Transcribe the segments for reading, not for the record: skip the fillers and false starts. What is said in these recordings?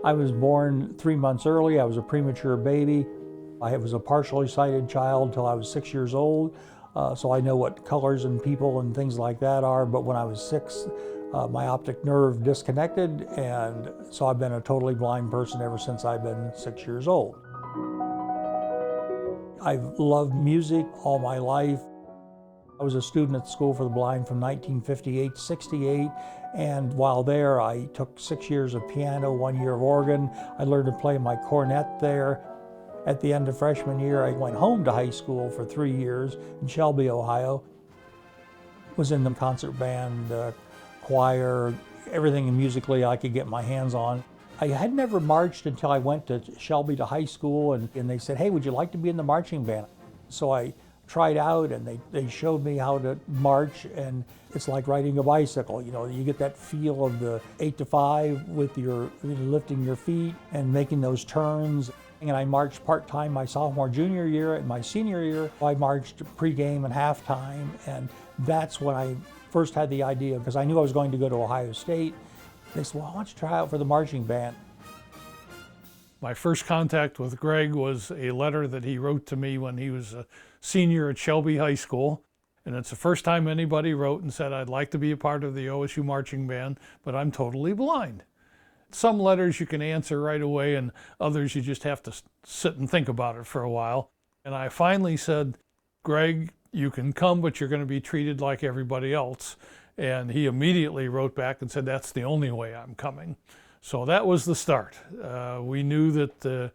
I was born 3 months early. I was a premature baby. I was a partially sighted child until I was 6 years old, so I know what colors and people and things like that are. But when I was 6, my optic nerve disconnected, and so I've been a totally blind person ever since I've been 6 years old. I've loved music all my life. I was a student at School for the Blind from 1958 to 68, and while there I took 6 years of piano, 1 year of organ. I learned to play my cornet there. At the end of freshman year, I went home to high school for 3 years in Shelby, Ohio. Was in the concert band, choir, everything musically I could get my hands on. I had never marched until I went to Shelby to high school, and they said, "Hey, would you like to be in the marching band?" So I tried out, and they showed me how to march, and it's like riding a bicycle. You know, you get that feel of the 8 to 5 with your lifting your feet and making those turns. And I marched part-time my sophomore, junior year, and my senior year I marched pregame and halftime, and that's when I first had the idea, because I knew I was going to go to Ohio State. They said, "Well, why don't you try out for the marching band?" My first contact with Greg was a letter that he wrote to me when he was a senior at Shelby High School. And it's the first time anybody wrote and said, "I'd like to be a part of the OSU marching band, but I'm totally blind." Some letters you can answer right away, and others you just have to sit and think about it for a while. And I finally said, "Greg, you can come, but you're going to be treated like everybody else." And he immediately wrote back and said, "That's the only way I'm coming." So that was the start. We knew that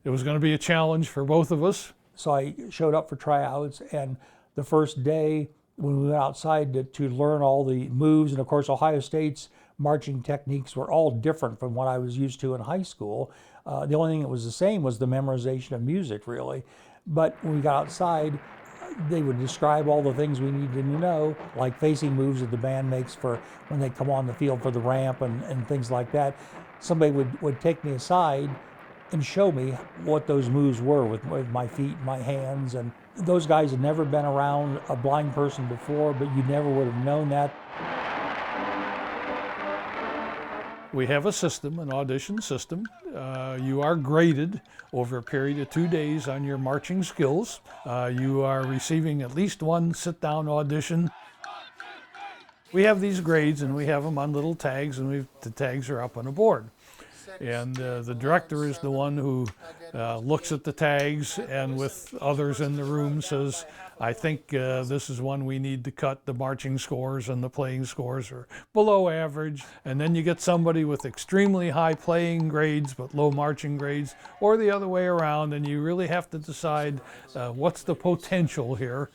it was going to be a challenge for both of us. So I showed up for tryouts, and the first day when we went outside to learn all the moves, and of course Ohio State's marching techniques were all different from what I was used to in high school. The only thing that was the same was the memorization of music, really. But when we got outside, they would describe all the things we needed to know, like facing moves that the band makes for when they come on the field for the ramp and things like that. Somebody would take me aside and show me what those moves were with my feet and my hands. And those guys had never been around a blind person before, but you never would have known that. We have a system, an audition system. You are graded over a period of 2 days on your marching skills. You are receiving at least one sit-down audition. We have these grades, and we have them on little tags, and the tags are up on a board. And the director is the one who looks at the tags, and with others in the room says, "I think this is one we need to cut. The marching scores and the playing scores are below average." And then you get somebody with extremely high playing grades but low marching grades, or the other way around, and you really have to decide what's the potential here.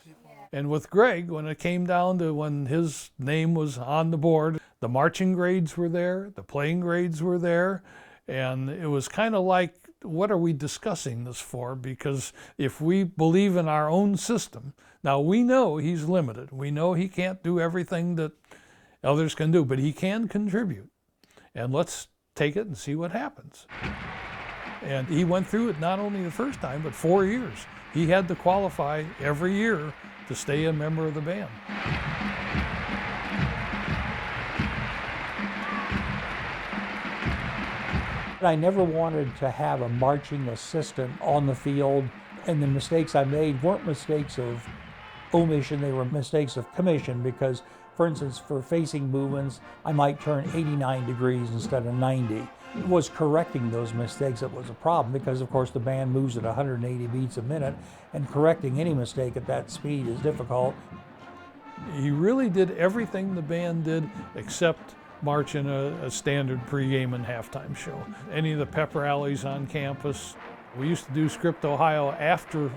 And with Greg, when it came down to when his name was on the board, the marching grades were there, the playing grades were there, and it was kind of like, what are we discussing this for? Because if we believe in our own system, now we know he's limited. We know he can't do everything that others can do, but he can contribute. And let's take it and see what happens. And he went through it not only the first time, but 4 years. He had to qualify every year to stay a member of the band. I never wanted to have a marching assistant on the field, and the mistakes I made weren't mistakes of omission, they were mistakes of commission, because, for instance, for facing movements, I might turn 89 degrees instead of 90. It was correcting those mistakes that was a problem, because of course the band moves at 180 beats a minute, and correcting any mistake at that speed is difficult. He really did everything the band did except march in a standard pregame and halftime show. Any of the pep rallies on campus. We used to do Script Ohio after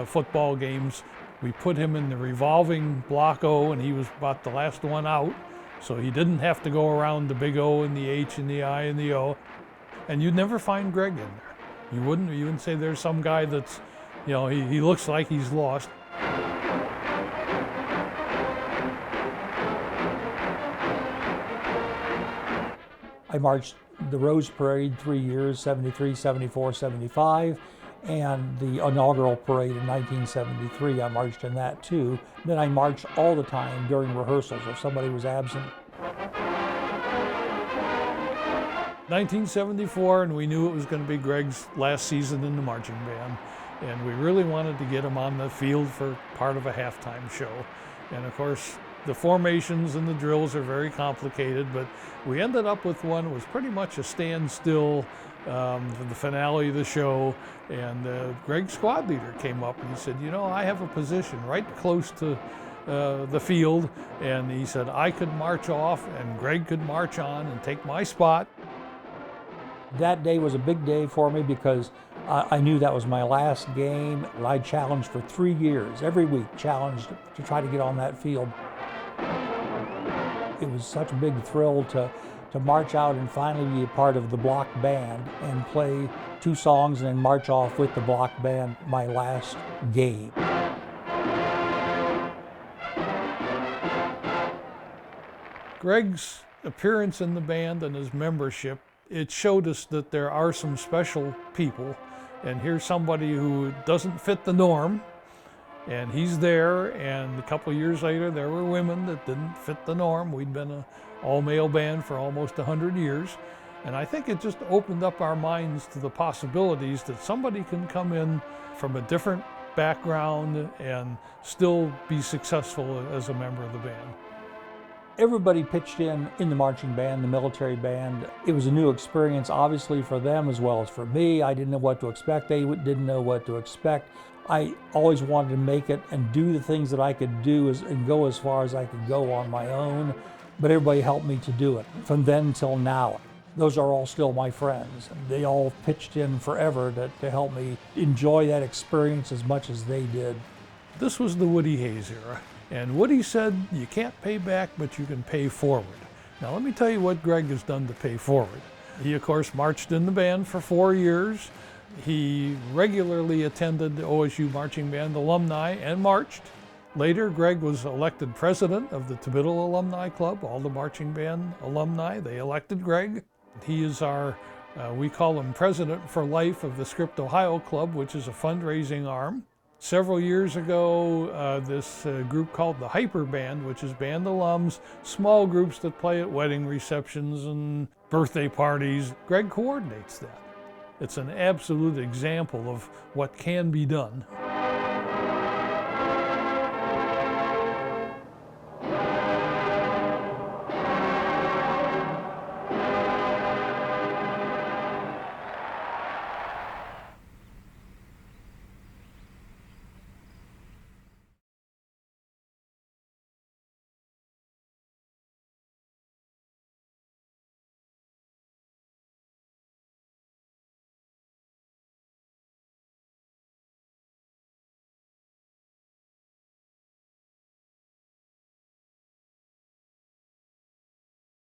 football games. We put him in the revolving block O, and he was about the last one out. So he didn't have to go around the big O and the H and the I and the O. And you'd never find Greg in there. You wouldn't say there's some guy that's, you know, he looks like he's lost. I marched the Rose Parade 3 years, 73, 74, 75, and the inaugural parade in 1973, I marched in that too. Then I marched all the time during rehearsals if somebody was absent. 1974, and we knew it was going to be Greg's last season in the marching band, and we really wanted to get him on the field for part of a halftime show. And of course, the formations and the drills are very complicated, but we ended up with one that was pretty much a standstill for the finale of the show. And Greg's squad leader came up and he said, you know, I have a position right close to the field, and he said I could march off and Greg could march on and take my spot. That day was a big day for me because I knew that was my last game. I challenged for 3 years, every week challenged to try to get on that field. It was such a big thrill to march out and finally be a part of the block band and play 2 songs and then march off with the block band my last game. Greg's appearance in the band and his membership, it showed us that there are some special people, and here's somebody who doesn't fit the norm, and he's there. And a couple of years later there were women that didn't fit the norm. We'd been an all-male band for almost 100 years, and I think it just opened up our minds to the possibilities that somebody can come in from a different background and still be successful as a member of the band. Everybody pitched in the marching band, the military band. It was a new experience, obviously, for them as well as for me. I didn't know what to expect. They didn't know what to expect. I always wanted to make it and do the things that I could do and go as far as I could go on my own, but everybody helped me to do it from then till now. Those are all still my friends. They all pitched in forever to help me enjoy that experience as much as they did. This was the Woody Hayes era. And Woody said, you can't pay back, but you can pay forward. Now let me tell you what Greg has done to pay forward. He, of course, marched in the band for 4 years. He regularly attended OSU Marching Band alumni and marched. Later, Greg was elected president of the Tibittle Alumni Club. All the marching band alumni, they elected Greg. He is our, we call him president for life of the Script Ohio Club, which is a fundraising arm. Several years ago, this group called the Hyper Band, which is band alums, small groups that play at wedding receptions and birthday parties. Greg coordinates that. It's an absolute example of what can be done.